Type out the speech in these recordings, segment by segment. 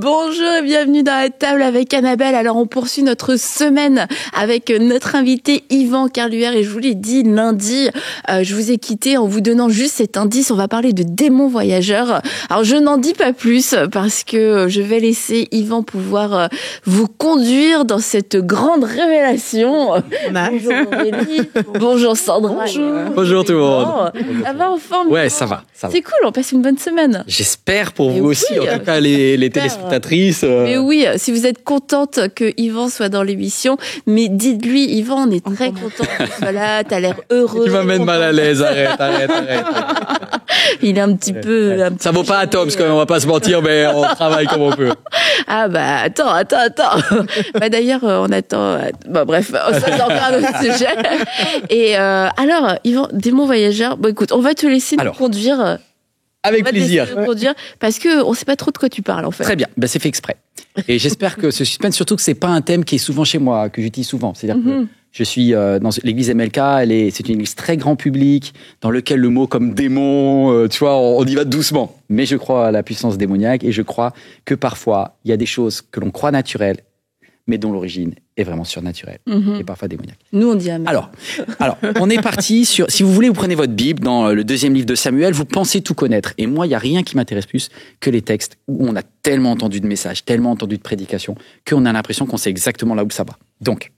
Bonjour et bienvenue dans la table avec Annabelle. Alors on poursuit notre semaine avec notre invité Yvan Carluère et je vous l'ai dit lundi, je vous ai quitté en vous donnant juste cet indice. On va parler de démons voyageurs. Alors je n'en dis pas plus parce que je vais laisser Yvan pouvoir vous conduire dans cette grande révélation. Bonjour Aurélie, bonjour Sandra. Bonjour tout le monde. Ça va en forme? Ouais, ça va. C'est cool, on passe une bonne semaine. J'espère pour vous oui, aussi, en tout cas les téléspectatrices. Mais oui, si vous êtes contente que Yvan soit dans l'émission, mais dites-lui, Yvan, on est très content que tu sois là, t'as l'air heureux. Tu m'amènes mal à l'aise, arrête. Il est un petit peu... Ça vaut pas à Toms quand même, on va pas se mentir, mais on travaille comme on peut. Ah bah attends. Bah d'ailleurs, on attend... Bah bref, ça c'est encore un autre sujet. Et alors, Yvan, démon voyageur, bon écoute, on va te laisser nous conduire... Avec plaisir. Parce que on sait pas trop de quoi tu parles en fait. Très bien, c'est fait exprès. Et j'espère que ce suspense, surtout que c'est pas un thème qui est souvent chez moi, que j'utilise souvent. C'est-à-dire que je suis dans l'église MLK, c'est une église très grand public, dans lequel le mot comme démon, tu vois, on y va doucement. Mais je crois à la puissance démoniaque et je crois que parfois, il y a des choses que l'on croit naturelles, mais dont l'origine est vraiment surnaturelle et parfois démoniaque. Nous, on dit amen. Alors, on est parti sur... Si vous voulez, vous prenez votre Bible dans le 2e livre de Samuel, vous pensez tout connaître. Et moi, il n'y a rien qui m'intéresse plus que les textes où on a tellement entendu de messages, tellement entendu de prédications, qu'on a l'impression qu'on sait exactement là où ça va. Donc,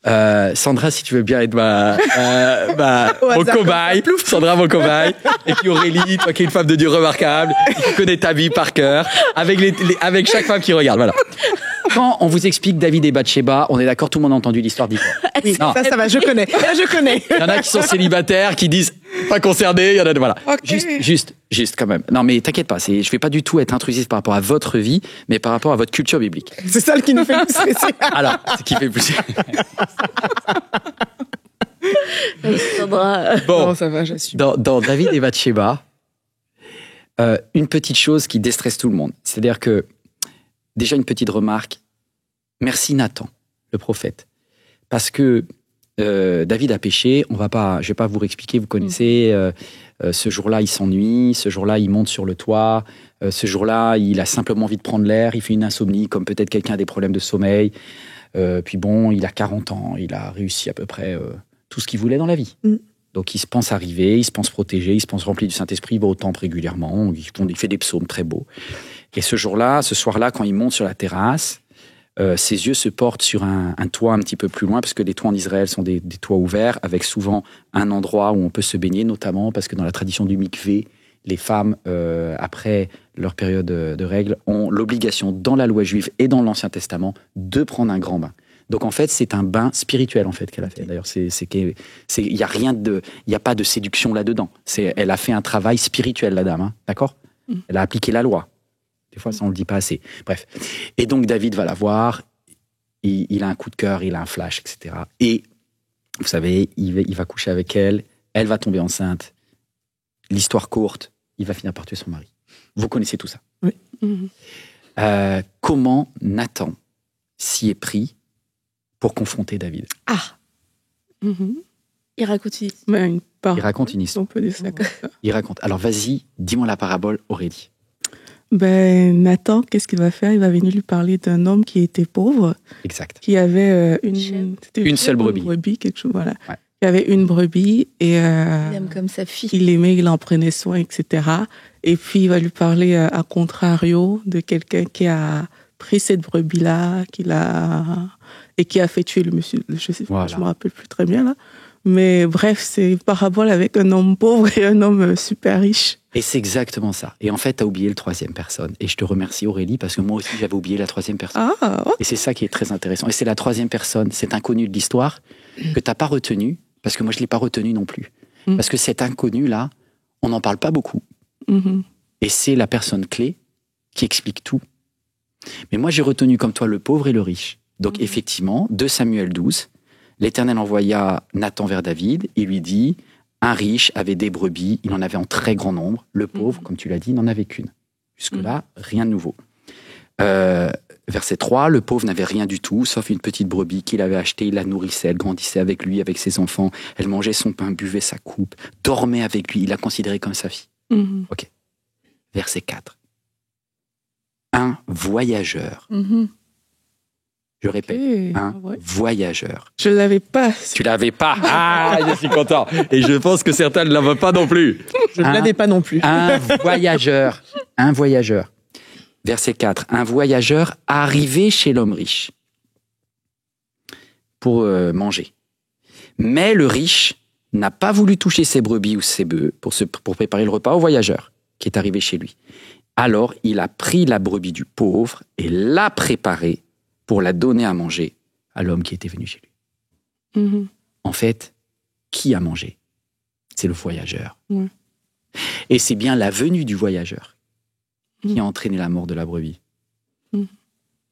Sandra, si tu veux bien être mon cobaye. Sandra, mon cobaye. Et puis Aurélie, toi qui es une femme de Dieu remarquable, qui connais ta vie par cœur, avec chaque femme qui regarde. Voilà. Quand on vous explique David et Bathsheba, on est d'accord, tout le monde a entendu l'histoire d'Yvan. Oui, ça va, je connais. Il y en a qui sont célibataires, qui disent pas concernés, il y en a voilà. Okay. Juste quand même. Non mais t'inquiète pas, je vais pas du tout être intrusif par rapport à votre vie, mais par rapport à votre culture biblique. C'est ça qui nous fait plus stresser. Alors, ce qui fait plus. Bon, non, ça va, j'assume. Dans David et Bathsheba, une petite chose qui déstresse tout le monde, c'est-à-dire que déjà une petite remarque. Merci Nathan, le prophète, parce que David a péché. Je vais pas vous réexpliquer. Vous connaissez. Ce jour-là, il s'ennuie. Ce jour-là, il monte sur le toit. Ce jour-là, il a simplement envie de prendre l'air. Il fait une insomnie, comme peut-être quelqu'un a des problèmes de sommeil. Puis bon, il a 40 ans. Il a réussi à peu près tout ce qu'il voulait dans la vie. Donc il se pense arrivé, il se pense protégé, il se pense rempli du Saint-Esprit. Il va au temple régulièrement. Il fait des psaumes très beaux. Et ce soir-là, quand il monte sur la terrasse, ses yeux se portent sur un toit un petit peu plus loin, parce que les toits en Israël sont des toits ouverts, avec souvent un endroit où on peut se baigner, notamment parce que dans la tradition du mikvé, les femmes, après leur période de règles, ont l'obligation, dans la loi juive et dans l'Ancien Testament, de prendre un grand bain. Donc en fait, c'est un bain spirituel en fait qu'elle a fait. D'ailleurs, il y a pas de séduction là-dedans. Elle a fait un travail spirituel, la dame, hein, d'accord ? Elle a appliqué la loi. Des fois, ça, on le dit pas assez. Bref. Et donc, David va la voir. Il a un coup de cœur, il a un flash, etc. Et, vous savez, il va coucher avec elle. Elle va tomber enceinte. L'histoire courte, il va finir par tuer son mari. Vous connaissez tout ça. Oui. Comment Nathan s'y est pris pour confronter David? Il raconte une histoire. Il raconte une histoire. On peut dire ça comme ça. Il raconte. Alors, vas-y, dis-moi la parabole, Aurélie. Nathan, qu'est-ce qu'il va faire? Il va venir lui parler d'un homme qui était pauvre. Exact. Qui avait une seule brebis. Quelque chose, voilà. Ouais. Il avait une brebis et il aime comme sa fille. Il aimait, il en prenait soin, etc. Et puis il va lui parler à contrario de quelqu'un qui a pris cette brebis-là, et qui a fait tuer le monsieur. Je me rappelle plus très bien là. Mais bref, c'est une parabole avec un homme pauvre et un homme super riche. Et c'est exactement ça. Et en fait, tu as oublié le 3e personne. Et je te remercie, Aurélie, parce que moi aussi, j'avais oublié la 3e personne. Et c'est ça qui est très intéressant. Et c'est la 3e personne, cet inconnu de l'histoire, que tu n'as pas retenu, parce que moi, je ne l'ai pas retenu non plus. Parce que cet inconnu-là, on n'en parle pas beaucoup. Et c'est la personne clé qui explique tout. Mais moi, j'ai retenu comme toi le pauvre et le riche. Donc, effectivement, 2 Samuel 12, l'Éternel envoya Nathan vers David et lui dit... Un riche avait des brebis, il en avait en très grand nombre. Le pauvre, comme tu l'as dit, n'en avait qu'une. Jusque-là, rien de nouveau. Verset 3, le pauvre n'avait rien du tout, sauf une petite brebis qu'il avait achetée. Il la nourrissait, elle grandissait avec lui, avec ses enfants. Elle mangeait son pain, buvait sa coupe, dormait avec lui. Il la considérait comme sa fille. Ok. Verset 4. un voyageur. Je répète, voyageur. Je ne l'avais pas. Tu l'avais pas. Ah, je suis content. Et je pense que certains ne l'avaient pas non plus. Je ne l'avais pas non plus. Un voyageur. Un voyageur. Verset 4. Un voyageur arrivé chez l'homme riche pour manger. Mais le riche n'a pas voulu toucher ses brebis ou ses bœufs pour préparer le repas au voyageur qui est arrivé chez lui. Alors, il a pris la brebis du pauvre et l'a préparée pour la donner à manger à l'homme qui était venu chez lui. En fait, qui a mangé? C'est le voyageur. Et c'est bien la venue du voyageur qui a entraîné la mort de la brebis.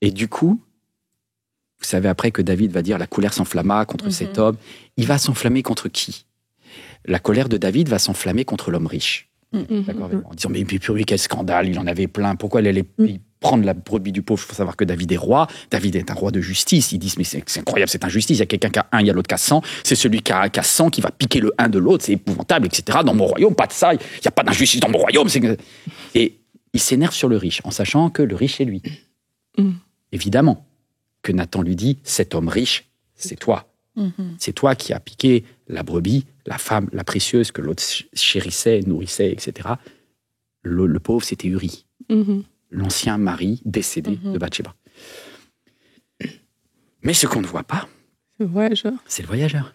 Et du coup, vous savez après que David va dire la colère s'enflamma contre cet homme. Il va s'enflammer contre qui? La colère de David va s'enflammer contre l'homme riche. D'accord, en disant mais purée, quel scandale, il en avait plein. Pourquoi il allait prendre la brebis du pauvre? Il faut savoir que David est roi. David est un roi de justice. Ils disent mais c'est incroyable cette injustice. Il y a quelqu'un qui a un, il y a l'autre qui a 100. C'est celui qui a 100 qui va piquer le 1 de l'autre. C'est épouvantable, etc. Dans mon royaume, pas de ça. Il n'y a pas d'injustice dans mon royaume. Et il s'énerve sur le riche en sachant que le riche est lui. Évidemment que Nathan lui dit cet homme riche, c'est toi. C'est toi qui as piqué la brebis, la femme, la précieuse que l'autre chérissait, nourrissait, etc. Le pauvre, c'était Uri, l'ancien mari décédé de Bathsheba. Mais ce qu'on ne voit pas, c'est le voyageur.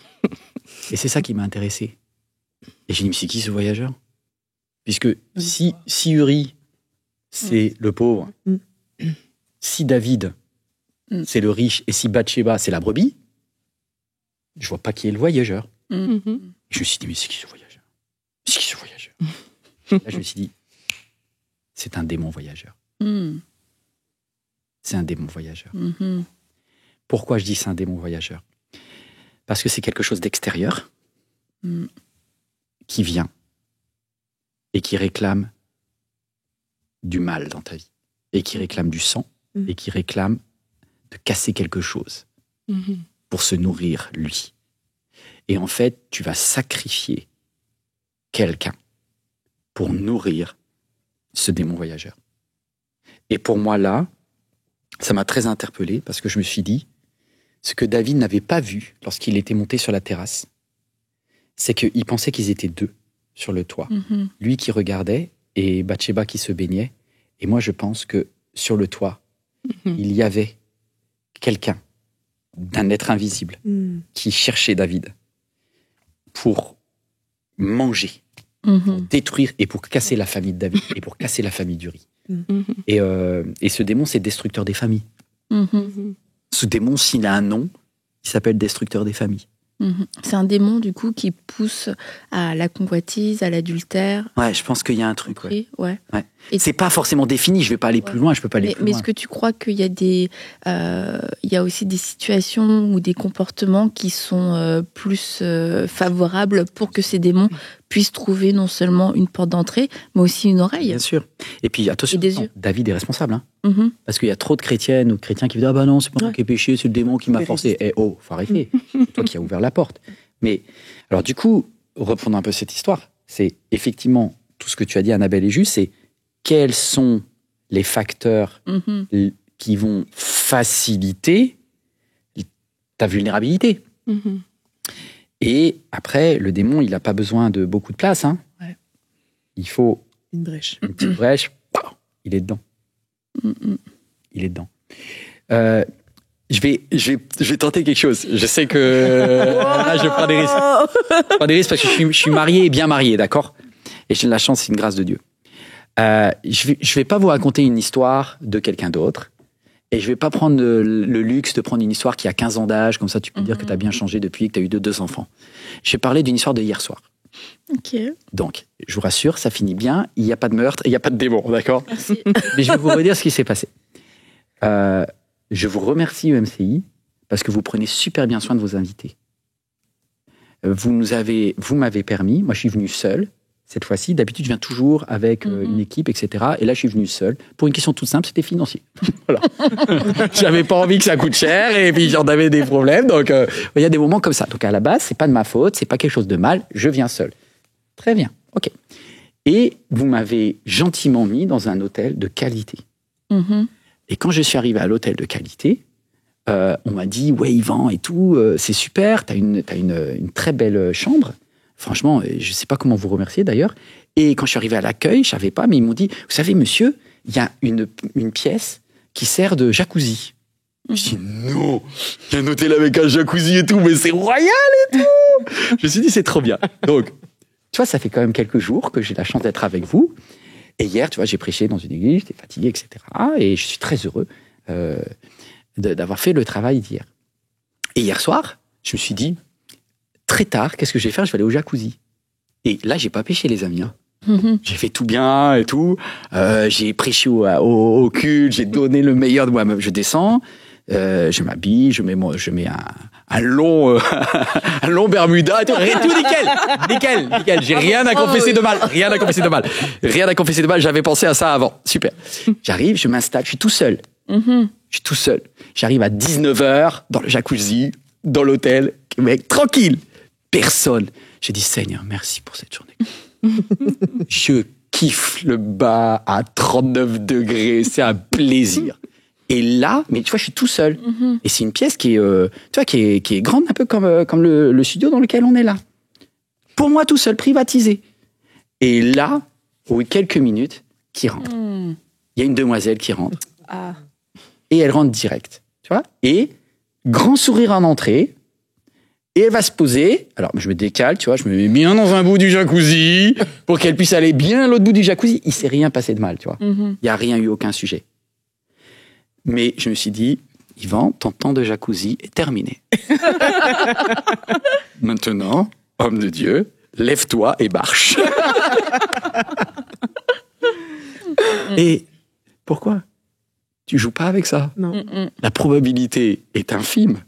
Et c'est ça qui m'a intéressé. Et j'ai dit, mais c'est qui ce voyageur? Puisque si Uri, c'est le pauvre, si David, c'est le riche, et si Bathsheba, c'est la brebis, je vois pas qui est le voyageur. Je me suis dit, mais c'est qui ce voyageur? C'est qui ce voyageur? Là, je me suis dit, c'est un démon voyageur. C'est un démon voyageur. Pourquoi je dis c'est un démon voyageur? Parce que c'est quelque chose d'extérieur qui vient et qui réclame du mal dans ta vie, et qui réclame du sang, et qui réclame de casser quelque chose pour se nourrir, lui. Et en fait, tu vas sacrifier quelqu'un pour nourrir ce démon voyageur. Et pour moi, là, ça m'a très interpellé parce que je me suis dit, ce que David n'avait pas vu lorsqu'il était monté sur la terrasse, c'est qu'il pensait qu'ils étaient deux sur le toit. Lui qui regardait et Bathsheba qui se baignait. Et moi, je pense que sur le toit, il y avait quelqu'un d'un être invisible qui cherchait David pour manger, pour détruire et pour casser la famille de David et pour casser la famille d'Uri. Et ce démon, c'est destructeur des familles. Ce démon, s'il a un nom, il s'appelle destructeur des familles. C'est un démon, du coup, qui pousse à la convoitise, à l'adultère. Ouais, je pense qu'il y a un truc. Ouais. C'est pas forcément défini, je vais pas aller plus loin, je peux pas aller plus loin. Mais est-ce que tu crois qu'il y a il y a aussi des situations ou des comportements qui sont plus favorables pour que ces démons puissent trouver non seulement une porte d'entrée, mais aussi une oreille? Bien sûr. Et puis, attention, David est responsable. Parce qu'il y a trop de chrétiennes ou de chrétiens qui disent « Ah bah non, c'est pas moi qui ai péché, c'est le démon qui m'a forcé. » Eh oh, faut arrêter. C'est toi qui as ouvert la porte. Mais, alors du coup, reprenons un peu cette histoire. C'est effectivement, tout ce que tu as dit, Annabelle, est juste, c'est quels sont les facteurs qui vont faciliter ta vulnérabilité. Et après, le démon, il n'a pas besoin de beaucoup de place. Il faut une brèche. Une petite brèche, il est dedans. Il est dedans. Je vais tenter quelque chose. Je sais que là, je prends des risques. Je prends des risques parce que je suis marié et bien marié, d'accord? Et j'ai de la chance, c'est une grâce de Dieu. Je vais pas vous raconter une histoire de quelqu'un d'autre. Et je vais pas prendre le luxe de prendre une histoire qui a 15 ans d'âge, comme ça tu peux dire que tu as bien changé depuis que tu as eu deux enfants. Je vais parler d'une histoire de hier soir. Ok. Donc, je vous rassure, ça finit bien, il n'y a pas de meurtre, il n'y a pas de démon, d'accord? Mais je vais vous redire ce qui s'est passé. Je vous remercie UMCI parce que vous prenez super bien soin de vos invités. Vous m'avez permis, moi je suis venu seul, cette fois-ci, d'habitude je viens toujours avec une équipe, etc. Et là je suis venu seul, pour une question toute simple, c'était financier. Voilà. J'avais pas envie que ça coûte cher, et puis j'en avais des problèmes, donc il y a des moments comme ça. Donc à la base, c'est pas de ma faute, c'est pas quelque chose de mal, je viens seul. Très bien, ok. Et vous m'avez gentiment mis dans un hôtel de qualité. Mm-hmm. Et quand je suis arrivé à l'hôtel de qualité, on m'a dit, ouais, Yvan et tout, c'est super, t'as une très belle chambre. Franchement, je ne sais pas comment vous remercier d'ailleurs. Et quand je suis arrivé à l'accueil, je ne savais pas, mais ils m'ont dit, vous savez, monsieur, il y a une pièce qui sert de jacuzzi. Je dis, non, il y a un hôtel avec un jacuzzi et tout, mais c'est royal et tout. Je me suis dit, c'est trop bien. Donc, tu vois, ça fait quand même quelques jours que j'ai la chance d'être avec vous. Et hier, tu vois, j'ai prêché dans une église, j'étais fatigué, etc. Et je suis très heureux d'avoir fait le travail d'hier. Et hier soir, je me suis dit, très tard, qu'est-ce que je vais faire ? Je vais aller au jacuzzi. Et là, j'ai pas péché, les amis. Mm-hmm. J'ai fait tout bien et tout. J'ai prêché au culte, j'ai donné le meilleur de moi-même. Je descends, je m'habille, je mets un long Bermuda et tout. Tout nickel. J'ai rien à confesser de mal. J'avais pensé à ça avant. Super. J'arrive, je m'installe, je suis tout seul. Mm-hmm. Je suis tout seul. J'arrive à 19h dans le jacuzzi, dans l'hôtel. Mec, tranquille. Personne. J'ai dit, Seigneur, merci pour cette journée. Je kiffe le bas à 39 degrés. C'est un plaisir. Et là, mais tu vois, je suis tout seul. Mm-hmm. Et c'est une pièce qui est grande, un peu comme le studio dans lequel on est là. Pour moi, tout seul, privatisé. Et là, au bout de quelques minutes, qui rentre. Il y a une demoiselle qui rentre. Ah. Et elle rentre direct. Tu vois ? Et grand sourire en entrée. Et elle va se poser. Alors, je me décale, tu vois, je me mets bien dans un bout du jacuzzi pour qu'elle puisse aller bien à l'autre bout du jacuzzi. Il s'est rien passé de mal, tu vois. Mm-hmm. Il n'y a rien eu, aucun sujet. Mais je me suis dit, Yvan, ton temps de jacuzzi est terminé. Maintenant, homme de Dieu, lève-toi et marche. Et pourquoi ? Tu joues pas avec ça. Non. Mm-mm. La probabilité est infime.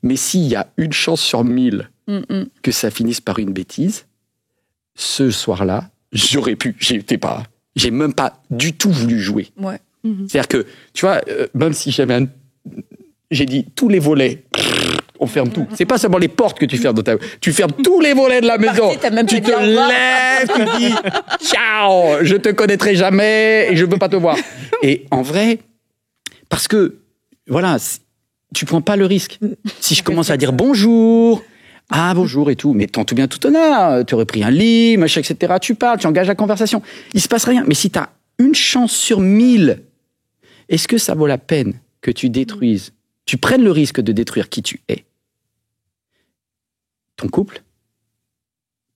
Mais s'il y a une chance sur 1000 Mm-mm. que ça finisse par une bêtise, ce soir-là, j'ai même pas du tout voulu jouer. Ouais. C'est-à-dire que, tu vois, même si j'ai dit tous les volets, on ferme tout. C'est pas seulement les portes que tu fermes tu fermes tous les volets de la maison. T'as même Tu pas te dit au revoir. lèves, tu dis ciao, je te connaîtrai jamais et je veux pas te voir. Et en vrai, parce que, voilà, tu prends pas le risque. Si je commence à dire bonjour et tout, mais tant tout bien tout honneur, tu aurais pris un lit, machin, etc. Tu parles, tu engages la conversation. Il se passe rien. Mais si tu as une chance sur 1000, est-ce que ça vaut la peine que tu détruises, tu prennes le risque de détruire qui tu es ? Ton couple,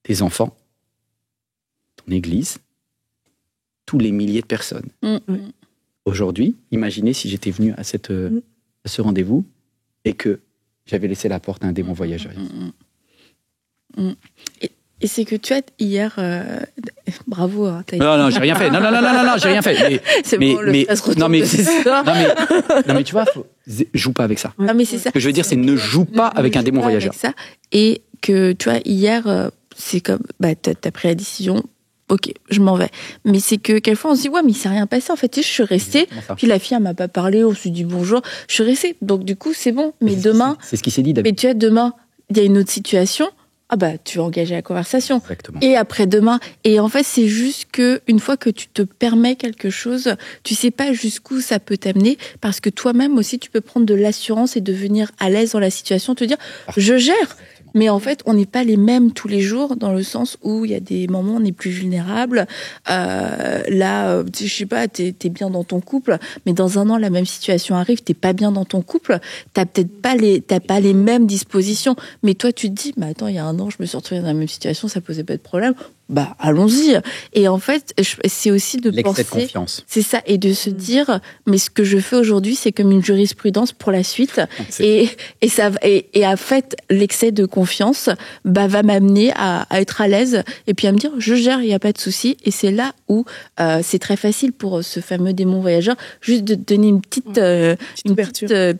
tes enfants, ton église, tous les milliers de personnes. Mm-mm. Aujourd'hui, imaginez si j'étais venu à ce rendez-vous et que j'avais laissé la porte à un démon voyageur. Et c'est que tu as hier, bravo. Hein, Non, j'ai rien fait. Non, j'ai rien fait. C'est bon, le stress retombe de ce soir. Non, mais tu vois, joue pas avec ça. Non, mais c'est ça. Ce que je veux dire, c'est ne joue pas avec un démon voyageur. Ça. Et que, tu vois, hier, c'est comme, t'as pris la décision, ok, je m'en vais. Mais c'est que, quelquefois, on se dit, ouais, mais il s'est rien passé. En fait, je suis restée. Puis la fille, elle m'a pas parlé, on se dit bonjour. Je suis restée. Donc, du coup, c'est bon. Mais demain. C'est ce qui s'est dit, David. Mais tu vois, demain, il y a une autre situation. Ah tu vas engager la conversation. Exactement. Et après-demain. Et en fait, c'est juste que une fois que tu te permets quelque chose, tu sais pas jusqu'où ça peut t'amener, parce que toi-même aussi, tu peux prendre de l'assurance et devenir à l'aise dans la situation, te dire, je gère. Mais en fait, on n'est pas les mêmes tous les jours, dans le sens où il y a des moments où on est plus vulnérable. Là, je sais pas, t'es bien dans ton couple, mais dans un an, la même situation arrive, t'es pas bien dans ton couple, t'as pas les mêmes dispositions. Mais toi, tu te dis, mais attends, il y a un an, je me suis retrouvée dans la même situation, ça posait pas de problème. Allons-y. Et en fait, c'est aussi de l'excès penser. de confiance. C'est ça, et de se dire, mais ce que je fais aujourd'hui, c'est comme une jurisprudence pour la suite. Et en fait, l'excès de confiance, va m'amener à être à l'aise et puis à me dire, je gère, il y a pas de souci. Et c'est là où c'est très facile pour ce fameux démon voyageur, juste de te donner une petite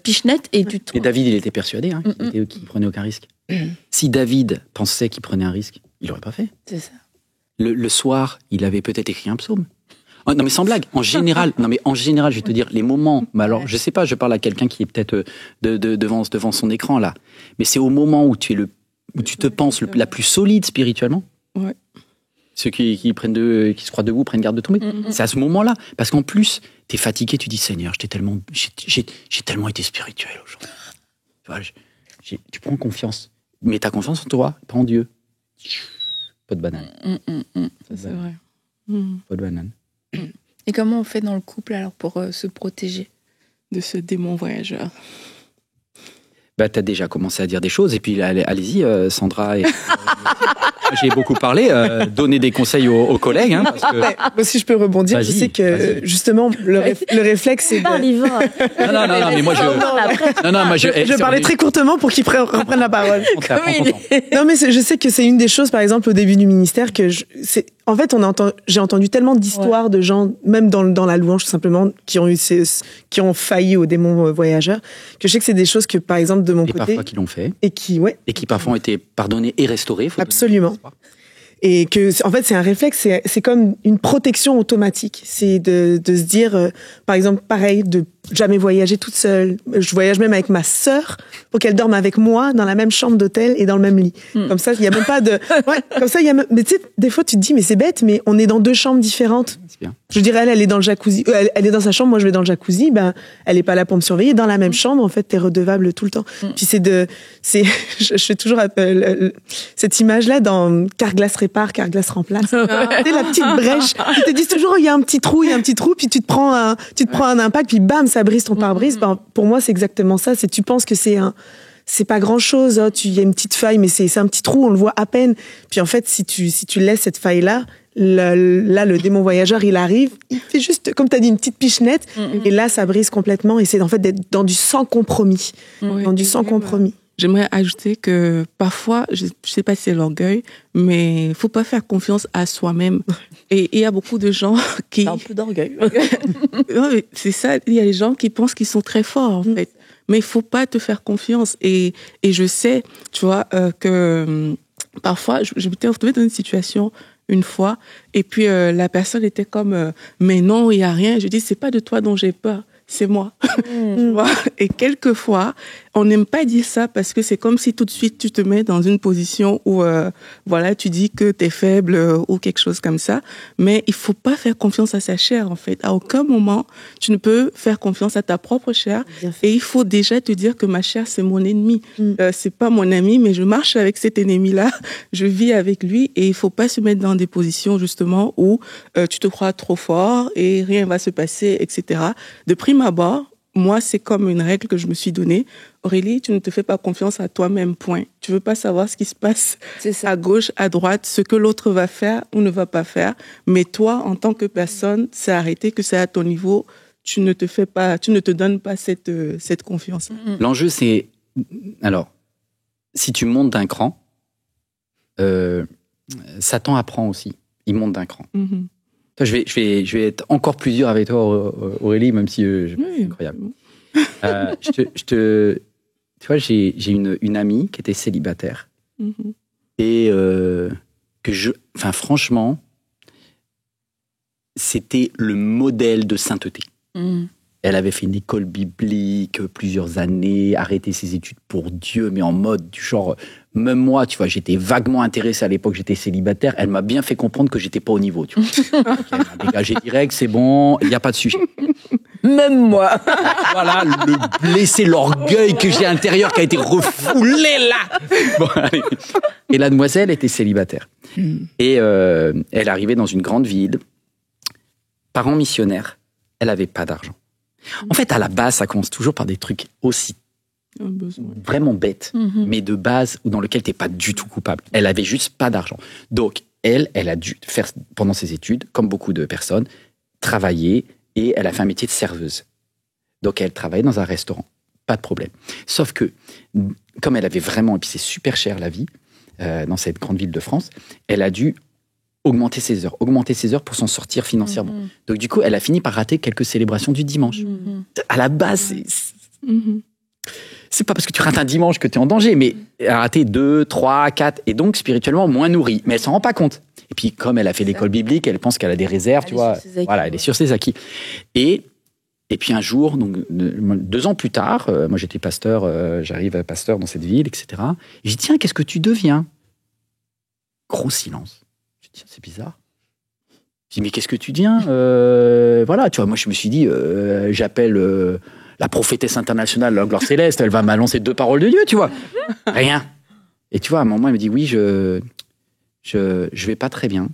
pichenette et tu te. Et David, il était persuadé qu'il prenait aucun risque. Si David pensait qu'il prenait un risque, il l'aurait pas fait. C'est ça. Le soir, il avait peut-être écrit un psaume. Oh, non, mais sans blague. En général, je vais te dire, les moments, alors, je sais pas, je parle à quelqu'un qui est peut-être devant son écran, là. Mais c'est au moment où tu te penses la plus solide spirituellement. Ouais. Ceux qui se croient debout prennent garde de tomber. C'est à ce moment-là. Parce qu'en plus, T'es fatigué, tu dis Seigneur, j'ai tellement été spirituel aujourd'hui. Tu vois, tu prends confiance. Mais t'as confiance en toi, pas en Dieu. Pas de banane. C'est vrai. Pas de banane. Et comment on fait dans le couple alors pour se protéger de ce démon voyageur? Bah, t'as déjà commencé à dire des choses, et puis allez-y, Sandra. J'ai beaucoup parlé, donner des conseils aux collègues. Hein, parce que... Moi, si je peux rebondir, je sais que justement, le réflexe, c'est. Non, mais moi je parlais très courtement pour qu'ils reprennent la parole. Non, mais je sais que c'est une des choses, par exemple, au début du ministère, que en fait, j'ai entendu tellement d'histoires de gens, même dans la louange, tout simplement, qui ont failli aux démons voyageurs, que je sais que c'est des choses que, par exemple, de mon côté. Et parfois qui l'ont fait. Et qui parfois ont été pardonnés et restaurés. Absolument. Et que, en fait, c'est un réflexe, c'est comme une protection automatique. C'est de se dire, par exemple, pareil, de jamais voyager toute seule. Je voyage même avec ma sœur pour qu'elle dorme avec moi dans la même chambre d'hôtel et dans le même lit. Comme ça, il y a même pas de, comme ça, mais tu sais, des fois, tu te dis, mais c'est bête, mais on est dans 2 chambres différentes. C'est bien. Je dirais, elle est dans le jacuzzi, elle est dans sa chambre, moi je vais dans le jacuzzi, elle est pas là pour me surveiller. Dans la même chambre, en fait, t'es redevable tout le temps. Puis je fais toujours cette image-là dans Carglass répare, Carglass remplace. Tu sais, la petite brèche. Ils te disent toujours, il y a un petit trou, puis tu te prends un impact, puis bam, ça brise ton pare-brise. Pour moi, c'est exactement ça. Tu penses que c'est pas grand chose, il y a une petite faille, mais c'est un petit trou, on le voit à peine. Puis en fait, si tu laisses cette faille-là, le démon voyageur, il arrive, il fait juste, comme tu as dit, une petite pichenette, et là, ça brise complètement, et c'est en fait d'être dans du sans compromis. Dans du sans compromis. J'aimerais ajouter que parfois, je sais pas si c'est l'orgueil, mais faut pas faire confiance à soi-même. Et il y a beaucoup de gens qui... C'est un peu d'orgueil. C'est ça, il y a des gens qui pensent qu'ils sont très forts, en fait. Mais il faut pas te faire confiance. Et je sais, tu vois, que parfois, je m'étais retrouvée dans une situation une fois, et puis la personne était comme mais non, il y a rien. Je dis, c'est pas de toi dont j'ai peur, c'est moi. Tu vois. Et quelquefois, on n'aime pas dire ça parce que c'est comme si tout de suite tu te mets dans une position où voilà, tu dis que t'es faible ou quelque chose comme ça. Mais il faut pas faire confiance à sa chair, en fait. À aucun moment tu ne peux faire confiance à ta propre chair. Et il faut déjà te dire que ma chair, c'est mon ennemi. C'est pas mon ami, mais je marche avec cet ennemi-là. Je vis avec lui, et il faut pas se mettre dans des positions justement où tu te crois trop fort et rien va se passer, etc. De prime abord, moi, c'est comme une règle que je me suis donnée. Aurélie, tu ne te fais pas confiance à toi-même, point. Tu veux pas savoir ce qui se passe à gauche, à droite, ce que l'autre va faire ou ne va pas faire. Mais toi, en tant que personne, c'est arrêté que c'est à ton niveau. Tu ne te donnes pas cette confiance. L'enjeu, c'est, alors, si tu montes d'un cran, Satan apprend aussi. Il monte d'un cran. Je vais être encore plus dur avec toi, Aurélie, même si c'est incroyable. Tu vois, j'ai une amie qui était célibataire et franchement, c'était le modèle de sainteté. Elle avait fait une école biblique plusieurs années, arrêté ses études pour Dieu, mais en mode du genre, même moi, tu vois, j'étais vaguement intéressé à l'époque, j'étais célibataire. Elle m'a bien fait comprendre que j'étais pas au niveau, tu vois. Elle m'a dégagé direct, c'est bon, il n'y a pas de sujet. Même moi. Voilà, laisser l'orgueil que j'ai à l'intérieur qui a été refoulé là. Bon, allez. Et la demoiselle était célibataire. Et elle arrivait dans une grande ville, parents missionnaires, elle avait pas d'argent. En fait, à la base, ça commence toujours par des trucs aussi vraiment bêtes, mais de base, ou dans lequel t'es pas du tout coupable. Elle avait juste pas d'argent. Donc, elle a dû faire, pendant ses études, comme beaucoup de personnes, travailler, et elle a fait un métier de serveuse. Donc, elle travaillait dans un restaurant. Pas de problème. Sauf que, comme elle avait vraiment, et puis c'est super cher la vie, dans cette grande ville de France, elle a dû augmenter ses heures pour s'en sortir financièrement. Donc du coup, elle a fini par rater quelques célébrations du dimanche. À la base, c'est pas parce que tu rates un dimanche que tu es en danger, mais elle a raté 2, 3, 4, et donc spirituellement moins nourrie. Mais elle s'en rend pas compte. Et puis comme elle a fait l'école biblique, elle pense qu'elle a des réserves, tu vois. Voilà, elle est sur ses acquis. Et puis un jour, donc 2 ans plus tard, moi j'étais pasteur, j'arrive pasteur dans cette ville, etc. Et je dis, tiens, qu'est-ce que tu deviens ? Gros silence. C'est bizarre. Je dis, mais qu'est-ce que tu deviens Voilà, tu vois, moi je me suis dit, j'appelle la prophétesse internationale, la gloire céleste, elle va m'annoncer 2 paroles de Dieu, tu vois. Rien. Et tu vois, à un moment, elle me dit, oui, je vais pas très bien.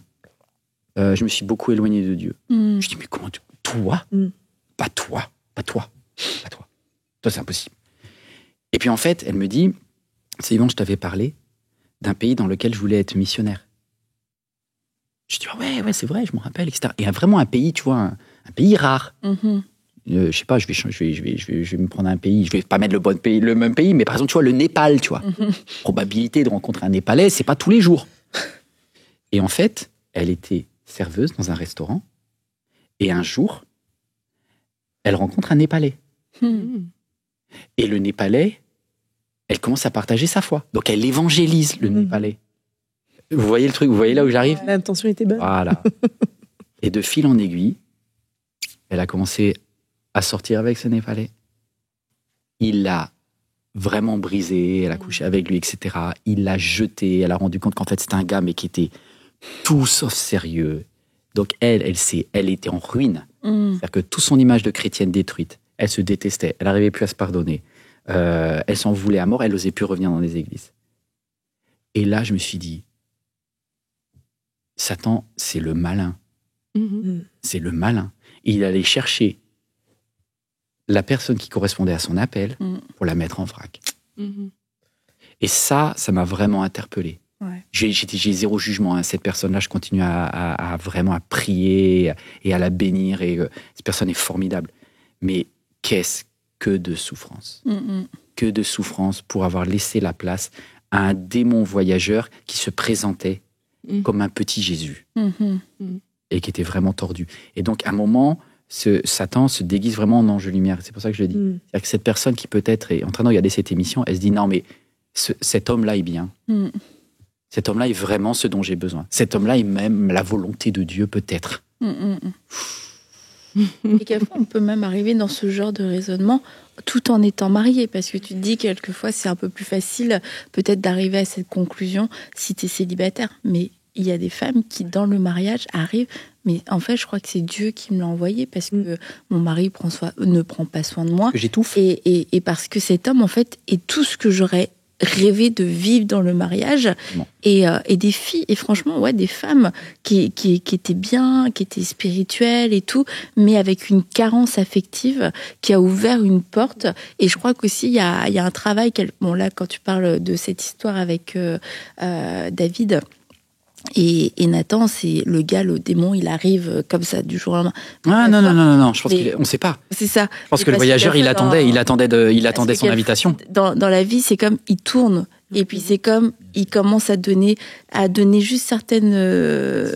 Je me suis beaucoup éloigné de Dieu. Je dis, mais comment toi Pas toi. Toi, c'est impossible. Et puis en fait, elle me dit, c'est Yvan, je t'avais parlé d'un pays dans lequel je voulais être missionnaire. Je dis, ouais, c'est vrai, je me rappelle, etc. Et vraiment un pays, tu vois, un pays rare. Je sais pas, je vais me prendre un pays, je vais pas mettre le même pays, mais par exemple, tu vois, le Népal, tu vois. Probabilité de rencontrer un Népalais, c'est pas tous les jours. Et en fait, elle était serveuse dans un restaurant, et un jour, elle rencontre un Népalais. Et le Népalais, elle commence à partager sa foi. Donc elle évangélise le Népalais. Vous voyez le truc, vous voyez là où j'arrive ? L'intention était bonne. Voilà. Et de fil en aiguille, elle a commencé à sortir avec ce Népalais. Il l'a vraiment brisé, elle a couché avec lui, etc. Il l'a jeté, elle a rendu compte qu'en fait c'était un gars mais qui était tout sauf sérieux. Donc elle était en ruine. C'est-à-dire que toute son image de chrétienne détruite, elle se détestait, elle n'arrivait plus à se pardonner. Elle s'en voulait à mort, elle n'osait plus revenir dans les églises. Et là, je me suis dit, Satan, c'est le malin. C'est le malin. Il allait chercher la personne qui correspondait à son appel pour la mettre en vrac. Et ça m'a vraiment interpellé. Ouais. J'ai zéro jugement. Cette personne-là, je continue à vraiment à prier et à la bénir. Et cette personne est formidable. Mais qu'est-ce que de souffrance. Que de souffrance pour avoir laissé la place à un démon voyageur qui se présentait comme un petit Jésus et qui était vraiment tordu. Et donc, à un moment, Satan se déguise vraiment en ange de lumière. C'est pour ça que je le dis. C'est-à-dire que cette personne qui peut-être est en train de regarder cette émission, elle se dit, non, mais cet homme-là est bien. Cet homme-là est vraiment ce dont j'ai besoin. Cet homme-là est même la volonté de Dieu, peut-être. Et quelquefois, on peut même arriver dans ce genre de raisonnement tout en étant marié, parce que tu te dis quelquefois c'est un peu plus facile peut-être d'arriver à cette conclusion si tu es célibataire. Mais il y a des femmes qui, dans le mariage, arrivent, mais en fait, je crois que c'est Dieu qui me l'a envoyé parce que mon mari ne prend pas soin de moi. Que j'étouffe. Et parce que cet homme, en fait, est tout ce que j'aurais rêvé de vivre dans le mariage. Et des filles, et franchement, ouais, des femmes qui étaient bien, qui étaient spirituelles et tout, mais avec une carence affective qui a ouvert une porte. Et je crois qu'aussi, il y a un travail, bon là, quand tu parles de cette histoire avec David et Nathan, c'est le gars, le démon, il arrive comme ça du jour au lendemain. Ah non, je pense qu'on ne sait pas. C'est ça. Je pense que le voyageur, il attendait son invitation. Dans la vie, c'est comme il tourne. Et puis c'est comme il commence à donner juste certaines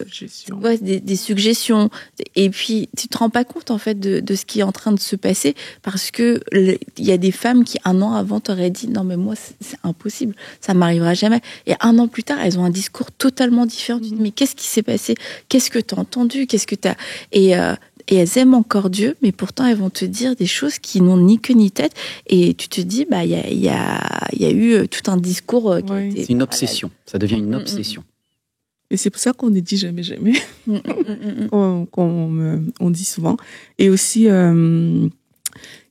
suggestions. Ouais, des suggestions. Et puis tu te rends pas compte en fait de ce qui est en train de se passer parce que il y a des femmes qui 1 an avant t'auraient dit non mais moi c'est impossible, ça m'arrivera jamais. Et 1 an plus tard, elles ont un discours totalement différent. Tu te dis mais qu'est-ce qui s'est passé ? Qu'est-ce que t'as entendu ? Qu'est-ce que t'as et elles aiment encore Dieu, mais pourtant elles vont te dire des choses qui n'ont ni queue ni tête. Et tu te dis, il y a eu tout un discours. C'est une obsession. Ça devient une obsession. Et c'est pour ça qu'on ne dit jamais, jamais. On dit souvent. Et aussi,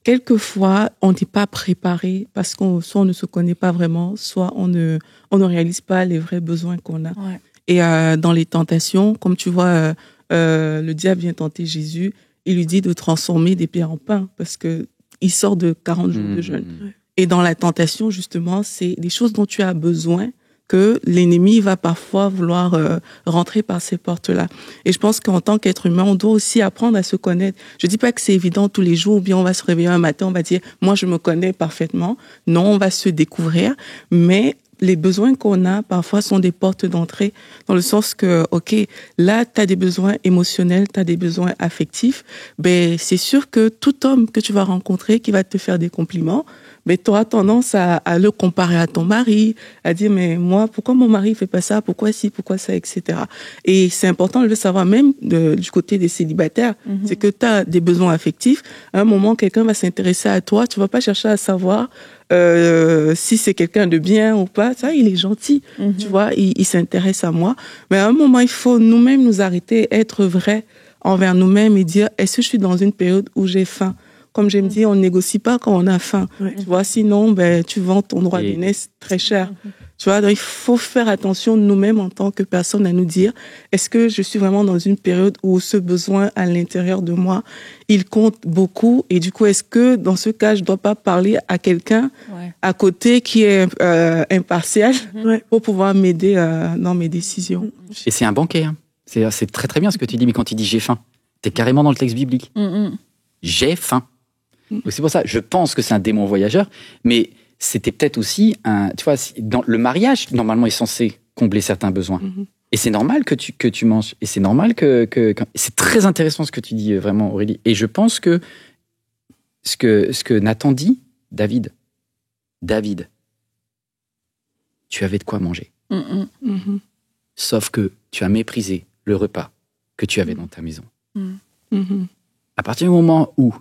quelquefois, on n'est pas préparé parce soit on ne se connaît pas vraiment, soit on ne réalise pas les vrais besoins qu'on a. Ouais. Et dans les tentations, comme tu vois, le diable vient tenter Jésus, il lui dit de transformer des pierres en pain parce que il sort de 40 jours de jeûne. Et dans la tentation, justement, c'est des choses dont tu as besoin que l'ennemi va parfois vouloir rentrer par ces portes-là. Et je pense qu'en tant qu'être humain, on doit aussi apprendre à se connaître. Je dis pas que c'est évident tous les jours, ou bien on va se réveiller un matin, on va dire, moi je me connais parfaitement. Non, on va se découvrir, mais les besoins qu'on a, parfois, sont des portes d'entrée, dans le sens que, OK, là, tu as des besoins émotionnels, tu as des besoins affectifs, c'est sûr que tout homme que tu vas rencontrer, qui va te faire des compliments, mais tu auras tendance à le comparer à ton mari, à dire, mais moi, pourquoi mon mari fait pas ça? Pourquoi ci, pourquoi ça, etc. Et c'est important de le savoir, même du côté des célibataires. C'est que tu as des besoins affectifs. À un moment, quelqu'un va s'intéresser à toi. Tu vas pas chercher à savoir si c'est quelqu'un de bien ou pas. Ça, il est gentil. Tu vois, il s'intéresse à moi. Mais à un moment, il faut nous-mêmes nous arrêter, être vrais envers nous-mêmes et dire, est-ce que je suis dans une période où j'ai faim? Comme je me dis, on ne négocie pas quand on a faim. Tu vois, sinon, tu vends ton droit d'aînesse très cher. Tu vois, donc il faut faire attention nous-mêmes en tant que personne à nous dire, est-ce que je suis vraiment dans une période où ce besoin à l'intérieur de moi, il compte beaucoup? Et du coup, est-ce que dans ce cas, je ne dois pas parler à quelqu'un à côté qui est impartial pour pouvoir m'aider dans mes décisions? Et c'est un banquet. Hein. C'est très très bien ce que tu dis, mais quand tu dis j'ai faim, tu es carrément dans le texte biblique. J'ai faim. Donc c'est pour ça, je pense que c'est un démon voyageur, mais c'était peut-être aussi tu vois, dans le mariage, normalement, est censé combler certains besoins. Et c'est normal que tu manges. Et c'est normal c'est très intéressant ce que tu dis, vraiment, Aurélie. Et je pense que ce que Nathan dit, David, tu avais de quoi manger. Sauf que tu as méprisé le repas que tu avais dans ta maison. À partir du moment où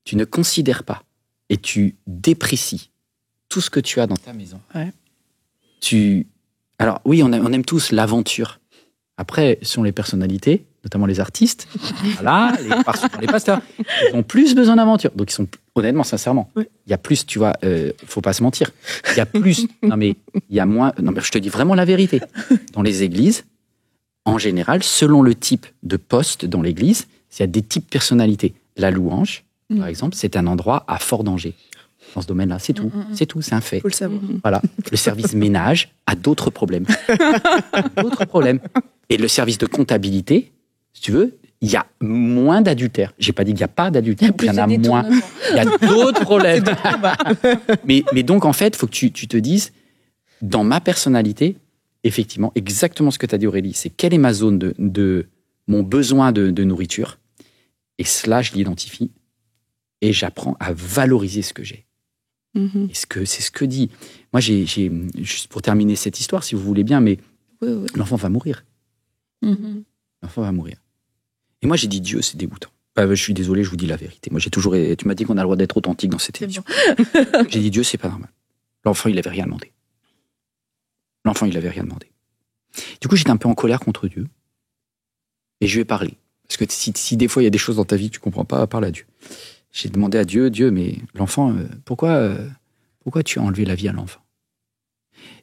tu ne considères pas et tu déprécies tout ce que tu as dans ta maison. Alors oui, on aime tous l'aventure. Après, ce sont les personnalités, notamment les artistes, voilà, les pasteurs, ils ont plus besoin d'aventure. Donc ils sont, honnêtement, sincèrement, il y a plus, tu vois, faut pas se mentir. Il y a plus, non mais il y a moins. Non mais je te dis vraiment la vérité. Dans les églises, en général, selon le type de poste dans l'église, il y a des types de personnalités. La louange, par exemple, c'est un endroit à fort danger. Dans ce domaine-là, c'est tout. C'est tout, c'est un fait. Faut le savoir. Voilà. Le service ménage a d'autres problèmes. Et le service de comptabilité, si tu veux, il y a moins d'adultère. J'ai pas dit qu'il n'y a pas d'adultère, il y en a moins. Il y a d'autres problèmes. mais donc, en fait, il faut que tu te dises, dans ma personnalité, effectivement, exactement ce que tu as dit, Aurélie, c'est quelle est ma zone de mon besoin de nourriture. Et cela, je l'identifie. Et j'apprends à valoriser ce que j'ai. Et c'est ce que dit. Moi, j'ai juste pour terminer cette histoire, si vous voulez bien, mais l'enfant va mourir. L'enfant va mourir. Et moi, j'ai dit Dieu, c'est dégoûtant. Je suis désolé, je vous dis la vérité. Moi, tu m'as dit qu'on a le droit d'être authentique dans cette émission. Bon. J'ai dit Dieu, c'est pas normal. L'enfant, il avait rien demandé. Du coup, j'étais un peu en colère contre Dieu. Et je lui ai parlé. Parce que si des fois, il y a des choses dans ta vie que tu comprends pas, parle à Dieu. J'ai demandé à Dieu, mais l'enfant, pourquoi tu as enlevé la vie à l'enfant?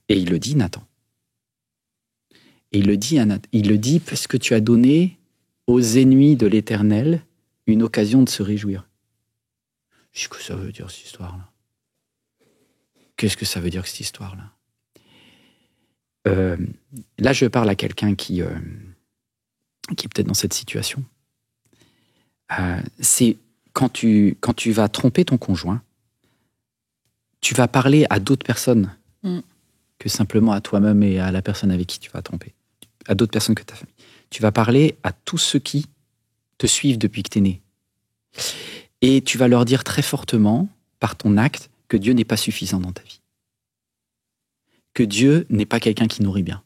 Et il le dit, Nathan. Et il le dit parce que tu as donné aux ennemis de l'Éternel une occasion de se réjouir. Je sais que ça veut dire cette histoire-là. Qu'est-ce que ça veut dire cette histoire-là? Là, je parle à quelqu'un qui est peut-être dans cette situation. C'est quand tu vas tromper ton conjoint, tu vas parler à d'autres personnes que simplement à toi-même et à la personne avec qui tu vas tromper. À d'autres personnes que ta famille. Tu vas parler à tous ceux qui te suivent depuis que tu es né. Et tu vas leur dire très fortement, par ton acte, que Dieu n'est pas suffisant dans ta vie. Que Dieu n'est pas quelqu'un qui nourrit bien.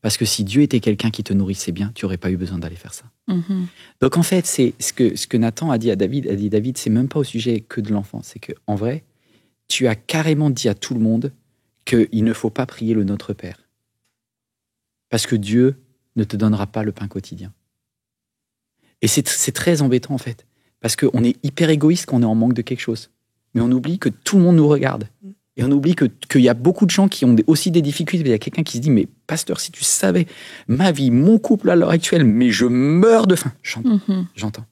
Parce que si Dieu était quelqu'un qui te nourrissait bien, tu n'aurais pas eu besoin d'aller faire ça. Donc en fait, c'est ce que Nathan a dit à David. A dit David, c'est même pas au sujet que de l'enfant. C'est que en vrai, tu as carrément dit à tout le monde qu'il ne faut pas prier le Notre Père. Parce que Dieu ne te donnera pas le pain quotidien. Et c'est très embêtant en fait. Parce qu'on est hyper égoïste quand on est en manque de quelque chose. Mais on oublie que tout le monde nous regarde. Et on oublie qu'il y a beaucoup de gens qui ont aussi des difficultés. Il y a quelqu'un qui se dit, mais pasteur, si tu savais ma vie, mon couple à l'heure actuelle, mais je meurs de faim. J'entends.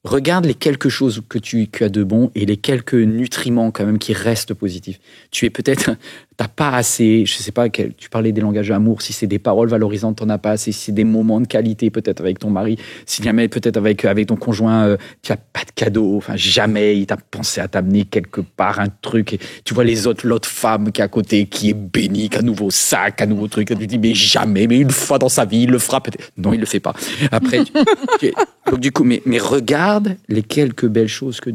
Regarde les quelques choses que tu as de bon et les quelques nutriments quand même qui restent positifs. Tu es peut-être, t'as pas assez, je sais pas, tu parlais des langages d'amour, si c'est des paroles valorisantes, t'en as pas assez, si c'est des moments de qualité peut-être avec ton mari, si jamais peut-être avec ton conjoint, tu as pas de cadeau, enfin jamais il t'a pensé à t'amener quelque part un truc, et tu vois l'autre femme qui est à côté, qui est bénie, qui a un nouveau sac, un nouveau truc, et tu te dis mais jamais, mais une fois dans sa vie, il le fera peut-être. Non, il le fait pas. Après, donc du coup, mais regarde les quelques belles choses que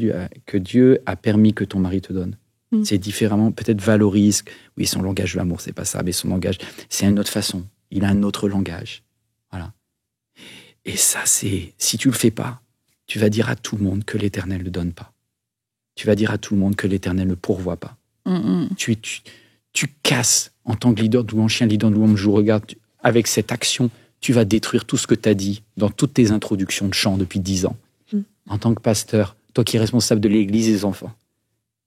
Dieu a permis que ton mari te donne. C'est différemment, peut-être valorise. Oui, son langage de l'amour, c'est pas ça, mais son langage, c'est une autre façon. Il a un autre langage. Voilà. Et ça, si tu le fais pas, tu vas dire à tout le monde que l'Éternel ne donne pas. Tu vas dire à tout le monde que l'Éternel ne pourvoit pas. Tu casses, en tant que leader de louange, chien leader de louange, je vous regarde, avec cette action, tu vas détruire tout ce que tu as dit dans toutes tes introductions de chant depuis 10 ans. En tant que pasteur, toi qui es responsable de l'Église des enfants,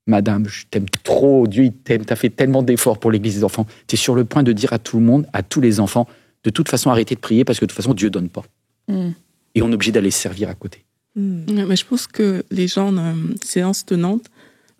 Madame, je t'aime trop, Dieu il t'aime, t'as fait tellement d'efforts pour l'Église des enfants. Tu es sur le point de dire à tout le monde, à tous les enfants, de toute façon arrêtez de prier parce que de toute façon Dieu donne pas. Et on est obligé d'aller se servir à côté. Mais je pense que les gens, séance tenante,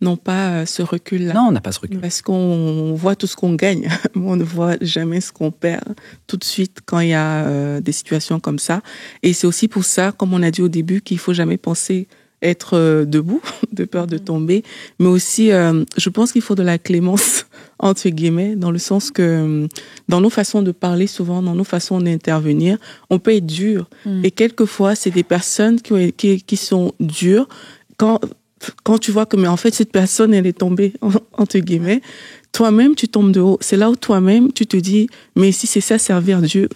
n'ont pas ce recul-là. Non, on n'a pas ce recul. Parce qu'on voit tout ce qu'on gagne, mais on ne voit jamais ce qu'on perd tout de suite quand il y a des situations comme ça. Et c'est aussi pour ça, comme on a dit au début, qu'il faut jamais penser être debout, de peur de tomber, mais aussi, je pense qu'il faut de la clémence, entre guillemets, dans le sens que dans nos façons de parler souvent, dans nos façons d'intervenir, on peut être dur. Et quelquefois, c'est des personnes qui sont dures. Quand tu vois que, mais en fait, cette personne, elle est tombée, entre guillemets, toi-même, tu tombes de haut. C'est là où toi-même, tu te dis, mais si c'est ça, servir Dieu,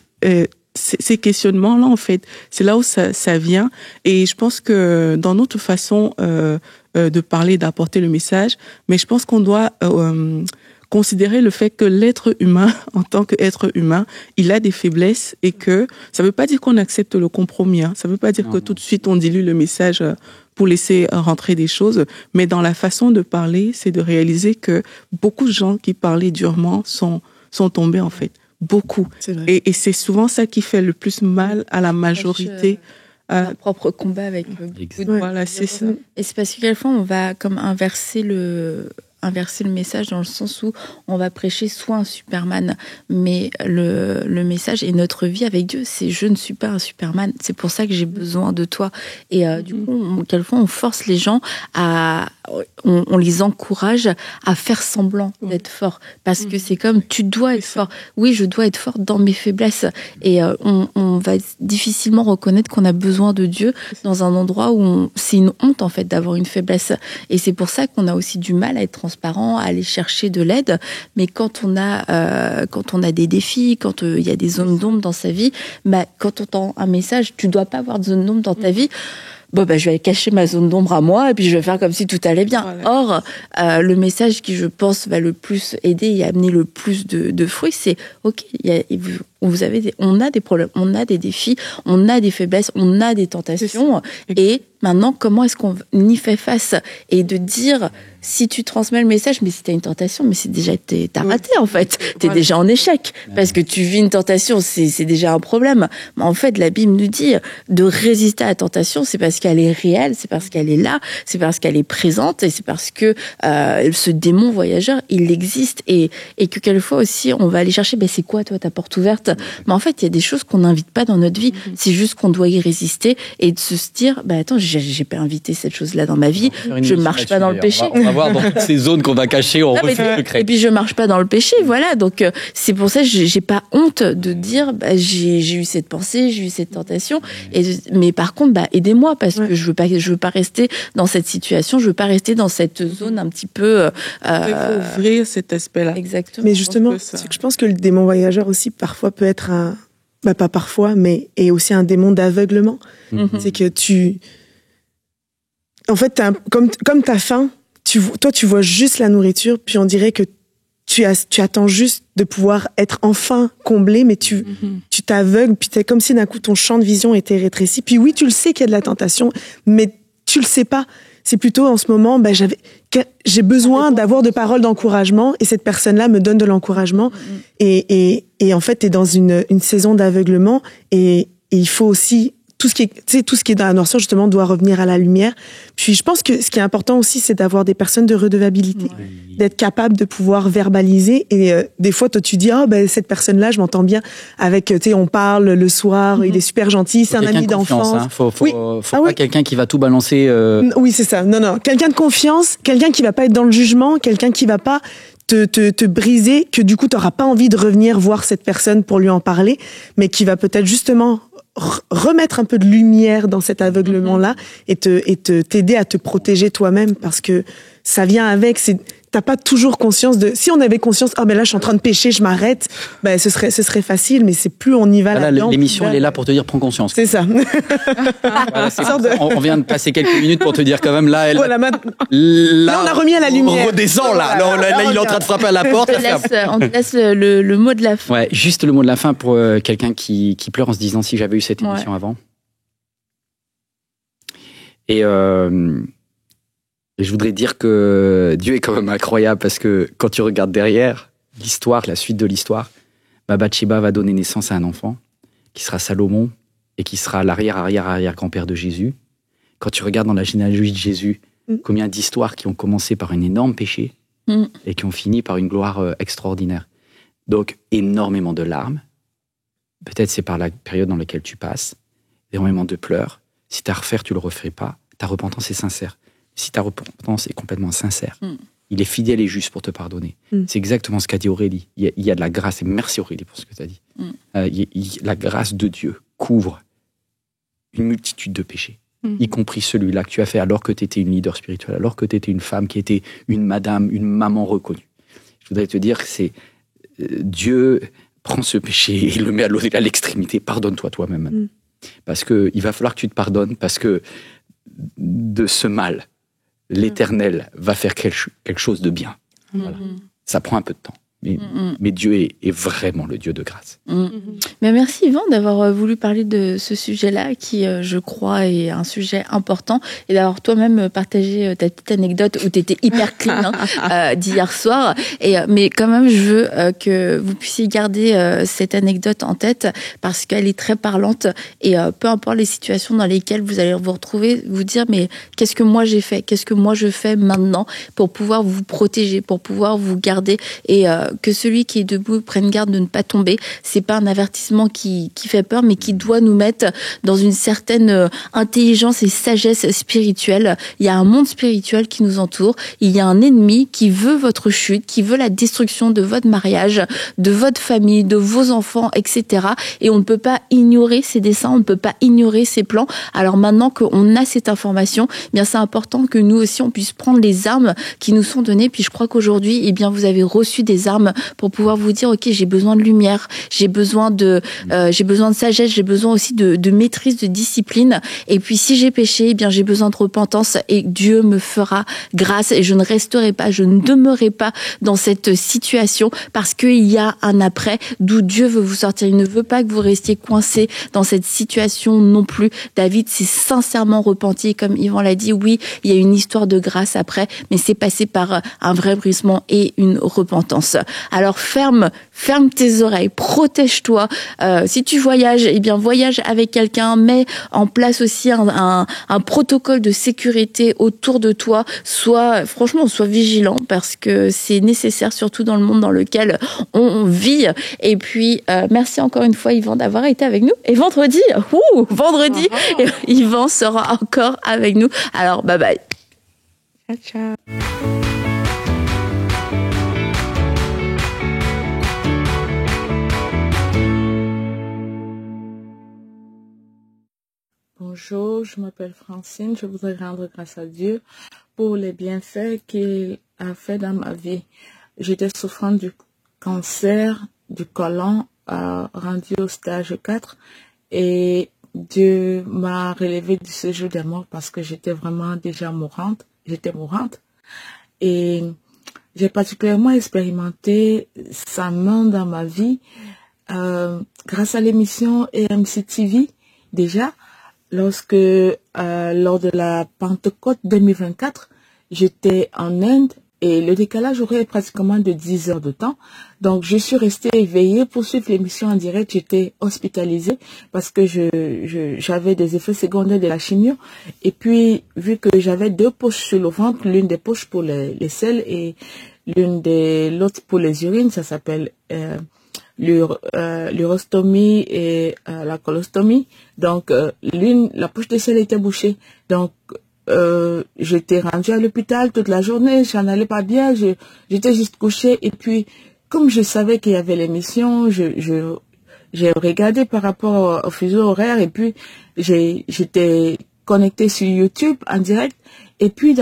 ces questionnements-là, en fait, c'est là où ça vient. Et je pense que dans notre façon de parler, d'apporter le message, mais je pense qu'on doit considérer le fait que l'être humain, en tant qu'être humain, il a des faiblesses et que ça ne veut pas dire qu'on accepte le compromis. Ça ne veut pas dire que tout de suite on dilue le message pour laisser rentrer des choses. Mais dans la façon de parler, c'est de réaliser que beaucoup de gens qui parlaient durement sont tombés, en fait. Beaucoup. C'est vrai. Et c'est souvent ça qui fait le plus mal à la majorité. Un propre combat avec beaucoup de... Voilà, c'est ça. Et c'est parce que quelquefois, on va comme inverser le message dans le sens où on va prêcher soit un Superman, mais le message et notre vie avec Dieu, c'est je ne suis pas un Superman, c'est pour ça que j'ai besoin de toi. Et du coup, quelquefois, on force les gens on les encourage à faire semblant d'être forts, parce que c'est comme tu dois être fort. Oui, je dois être fort dans mes faiblesses. Et on va difficilement reconnaître qu'on a besoin de Dieu dans un endroit où c'est une honte en fait d'avoir une faiblesse. Et c'est pour ça qu'on a aussi du mal à être transparent, à aller chercher de l'aide. Mais quand on a des défis, quand il y a des zones d'ombre dans sa vie, quand on entend un message, tu dois pas avoir de zone d'ombre dans ta vie. Je vais cacher ma zone d'ombre à moi et puis je vais faire comme si tout allait bien. Voilà. Or, le message qui, je pense, va le plus aider et amener le plus de fruits, c'est OK, on a des problèmes, on a des défis, on a des faiblesses, on a des tentations. Et maintenant, comment est-ce qu'on y fait face? Et de dire, si tu transmets le message, mais si t'as une tentation, mais c'est déjà, t'as raté en fait. T'es déjà en échec. Parce que tu vis une tentation, c'est déjà un problème. Mais en fait, la Bible nous dit de résister à la tentation, c'est parce qu'elle est réelle, c'est parce qu'elle est là, c'est parce qu'elle est présente et c'est parce que ce démon voyageur, il existe et que quelquefois aussi, on va aller chercher, c'est quoi toi ta porte ouverte? Mais en fait, il y a des choses qu'on n'invite pas dans notre vie. C'est juste qu'on doit y résister et de se dire, attends, j'ai pas invité cette chose-là dans ma vie. Je marche pas dans le péché. On va voir dans toutes ces zones qu'on va cacher, on refuse le secret. Et puis je marche pas dans le péché, voilà. Donc c'est pour ça que j'ai pas honte de dire, j'ai eu cette pensée, j'ai eu cette tentation. Mais par contre, aidez-moi parce que je veux pas rester dans cette situation, je veux pas rester dans cette zone un petit peu. Il faut ouvrir cet aspect-là. Exactement. Mais justement, je pense que le démon voyageur aussi parfois peut être pas parfois, mais est aussi un démon d'aveuglement. C'est que en fait, comme t'as faim, toi tu vois juste la nourriture, puis on dirait que tu attends juste de pouvoir être enfin comblé, mais tu t'aveugles, puis c'est comme si d'un coup ton champ de vision était rétréci. Puis oui, tu le sais qu'il y a de la tentation, mais tu le sais pas. C'est plutôt en ce moment, j'ai besoin d'avoir de paroles d'encouragement et cette personne-là me donne de l'encouragement. Et en fait, t'es dans une saison d'aveuglement et il faut aussi tout ce qui est dans la noirceur justement doit revenir à la lumière. Puis je pense que ce qui est important aussi, c'est d'avoir des personnes de redevabilité, d'être capable de pouvoir verbaliser. Et des fois, toi, tu dis cette personne-là, je m'entends bien avec, on parle le soir, il est super gentil, c'est un ami d'enfance. Faut pas quelqu'un qui va tout balancer. Oui, c'est ça. Non, quelqu'un de confiance, quelqu'un qui va pas être dans le jugement, quelqu'un qui va pas te briser, que du coup, t'auras pas envie de revenir voir cette personne pour lui en parler, mais qui va peut-être justement remettre un peu de lumière dans cet aveuglement-là et t'aider à te protéger toi-même parce que ça vient avec, t'as pas toujours conscience de, si on avait conscience, mais là, je suis en train de pécher, je m'arrête, ben, ce serait facile, mais c'est plus on y va là-dedans. L'émission, elle est là pour te dire, prends conscience. C'est ça. Voilà, on vient de passer quelques minutes pour te dire quand même, là, voilà, là, on a remis à la lumière. On redescend, là. Là, il est en train de frapper à la porte. On te laisse le mot de la fin. Ouais, juste le mot de la fin pour quelqu'un qui pleure en se disant si j'avais eu cette émission avant. Et je voudrais dire que Dieu est quand même incroyable parce que quand tu regardes derrière l'histoire, la suite de l'histoire, Bathsheba va donner naissance à un enfant qui sera Salomon et qui sera l'arrière-arrière-arrière-grand-père de Jésus. Quand tu regardes dans la généalogie de Jésus, combien d'histoires qui ont commencé par un énorme péché et qui ont fini par une gloire extraordinaire. Donc, énormément de larmes. Peut-être c'est par la période dans laquelle tu passes. Énormément de pleurs. Si tu as à refaire, tu le referais pas. Ta repentance est sincère. Si ta repentance est complètement sincère, il est fidèle et juste pour te pardonner. C'est exactement ce qu'a dit Aurélie. Il y a de la grâce. Et merci Aurélie pour ce que tu as dit. La grâce de Dieu couvre une multitude de péchés. Y compris celui-là que tu as fait alors que tu étais une leader spirituelle, alors que tu étais une femme qui était une madame, une maman reconnue. Je voudrais te dire que c'est Dieu prend ce péché et le met à l'extrémité. Pardonne-toi toi-même. Parce qu'il va falloir que tu te pardonnes, parce que de ce mal, l'Éternel va faire quelque chose de bien. Voilà. Ça prend un peu de temps. Mais Dieu est vraiment le Dieu de grâce. Mais merci Yvan d'avoir voulu parler de ce sujet-là qui, je crois, est un sujet important et d'avoir toi-même partagé ta petite anecdote où tu étais hyper clean d'hier soir. Mais quand même, je veux que vous puissiez garder cette anecdote en tête parce qu'elle est très parlante et peu importe les situations dans lesquelles vous allez vous retrouver, vous dire mais qu'est-ce que moi j'ai fait ? Qu'est-ce que moi je fais maintenant pour pouvoir vous protéger, pour pouvoir vous garder et que celui qui est debout prenne garde de ne pas tomber. C'est pas un avertissement qui fait peur, mais qui doit nous mettre dans une certaine intelligence et sagesse spirituelle. Il y a un monde spirituel qui nous entoure. Il y a un ennemi qui veut votre chute, qui veut la destruction de votre mariage, de votre famille, de vos enfants, etc. Et on ne peut pas ignorer ses desseins, on ne peut pas ignorer ses plans. Alors maintenant qu'on a cette information, eh bien c'est important que nous aussi on puisse prendre les armes qui nous sont données. Puis je crois qu'aujourd'hui, eh bien vous avez reçu des armes pour pouvoir vous dire ok, j'ai besoin de lumière, j'ai besoin de sagesse, j'ai besoin aussi de maîtrise, de discipline. Et puis si j'ai péché, eh bien j'ai besoin de repentance et Dieu me fera grâce et je ne resterai pas, je ne demeurerai pas dans cette situation parce qu'il y a un après d'où Dieu veut vous sortir. Il ne veut pas que vous restiez coincé dans cette situation non plus. David s'est sincèrement repenti, comme Yvan l'a dit. Oui, il y a une histoire de grâce après, mais c'est passé par un vrai brisement et une repentance. Alors ferme tes oreilles, protège-toi. Si tu voyages, eh bien voyage avec quelqu'un, mets en place aussi un protocole de sécurité autour de toi. Sois vigilant parce que c'est nécessaire, surtout dans le monde dans lequel on vit. Et puis merci encore une fois Yvan d'avoir été avec nous. Et vendredi, Yvan sera encore avec nous. Alors bye bye. Ciao, ciao. Bonjour, je m'appelle Francine. Je voudrais rendre grâce à Dieu pour les bienfaits qu'il a fait dans ma vie. J'étais souffrant du cancer du côlon rendu au stage 4 et Dieu m'a relevée du séjour des morts parce que j'étais vraiment déjà mourante. J'étais mourante et j'ai particulièrement expérimenté sa main dans ma vie grâce à l'émission EMC TV déjà. Lorsque, lors de la Pentecôte 2024, j'étais en Inde et le décalage aurait pratiquement de 10 heures de temps. Donc, je suis restée éveillée pour suivre l'émission en direct. J'étais hospitalisée parce que j'avais des effets secondaires de la chimio. Et puis, vu que j'avais 2 poches sur le ventre, l'une des poches pour les selles et l'autre pour les urines, ça s'appelle l'urostomie et la colostomie. Donc, la poche de sel était bouchée. Donc, j'étais rendue à l'hôpital toute la journée, j'en allais pas bien, j'étais juste couchée. Et puis, comme je savais qu'il y avait l'émission, j'ai regardé par rapport au fuseau horaire et puis j'étais connectée sur YouTube en direct. Et puis,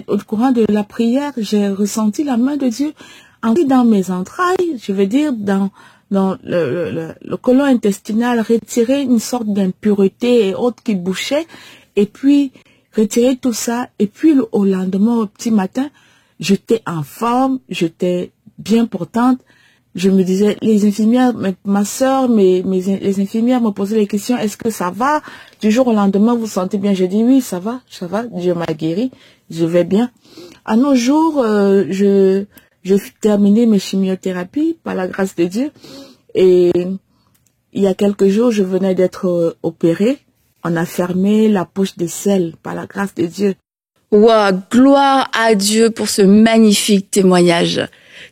au courant de la prière, j'ai ressenti la main de Dieu dans mes entrailles, je veux dire, dans le côlon intestinal, retirer une sorte d'impureté et autres qui bouchaient. Et puis, retirer tout ça. Et puis, au lendemain, au petit matin, j'étais en forme, j'étais bien portante. Je me disais, les infirmières, ma sœur, les infirmières me posaient les questions, est-ce que ça va? Du jour au lendemain, vous vous sentez bien? Je dis oui, ça va, Dieu m'a guéri, je vais bien. À nos jours, je terminé mes chimiothérapies par la grâce de Dieu. Et il y a quelques jours, je venais d'être opérée. On a fermé la poche de sel par la grâce de Dieu. Wow, gloire à Dieu pour ce magnifique témoignage.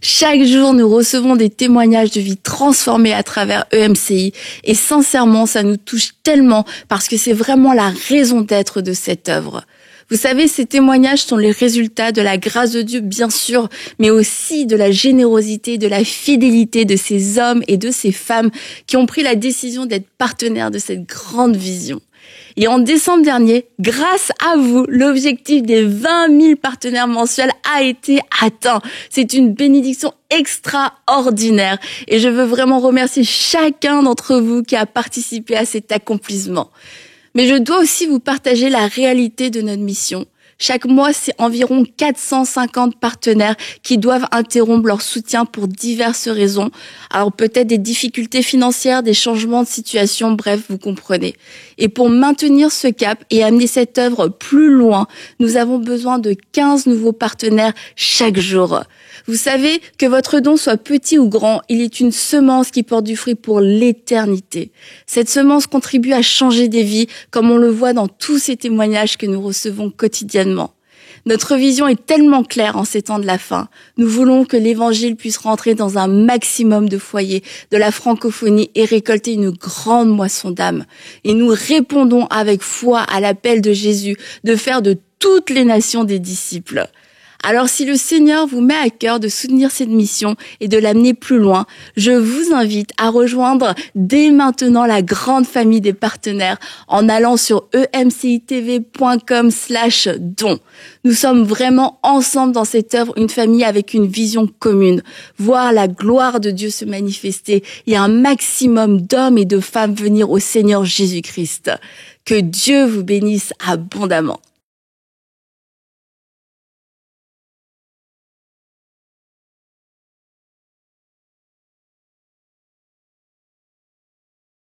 Chaque jour, nous recevons des témoignages de vie transformées à travers EMCI et sincèrement, ça nous touche tellement parce que c'est vraiment la raison d'être de cette œuvre. Vous savez, ces témoignages sont les résultats de la grâce de Dieu, bien sûr, mais aussi de la générosité, de la fidélité de ces hommes et de ces femmes qui ont pris la décision d'être partenaires de cette grande vision. Et en décembre dernier, grâce à vous, l'objectif des 20 000 partenaires mensuels a été atteint. C'est une bénédiction extraordinaire et je veux vraiment remercier chacun d'entre vous qui a participé à cet accomplissement. Mais je dois aussi vous partager la réalité de notre mission. Chaque mois, c'est environ 450 partenaires qui doivent interrompre leur soutien pour diverses raisons. Alors peut-être des difficultés financières, des changements de situation, bref, vous comprenez. Et pour maintenir ce cap et amener cette œuvre plus loin, nous avons besoin de 15 nouveaux partenaires chaque jour. Vous savez, que votre don soit petit ou grand, il est une semence qui porte du fruit pour l'éternité. Cette semence contribue à changer des vies, comme on le voit dans tous ces témoignages que nous recevons quotidiennement. Notre vision est tellement claire en ces temps de la fin. Nous voulons que l'évangile puisse rentrer dans un maximum de foyers de la francophonie et récolter une grande moisson d'âmes. Et nous répondons avec foi à l'appel de Jésus de faire de toutes les nations des disciples. Alors si le Seigneur vous met à cœur de soutenir cette mission et de l'amener plus loin, je vous invite à rejoindre dès maintenant la grande famille des partenaires en allant sur emcitv.com/don. Nous sommes vraiment ensemble dans cette œuvre, une famille avec une vision commune. Voir la gloire de Dieu se manifester et un maximum d'hommes et de femmes venir au Seigneur Jésus-Christ. Que Dieu vous bénisse abondamment.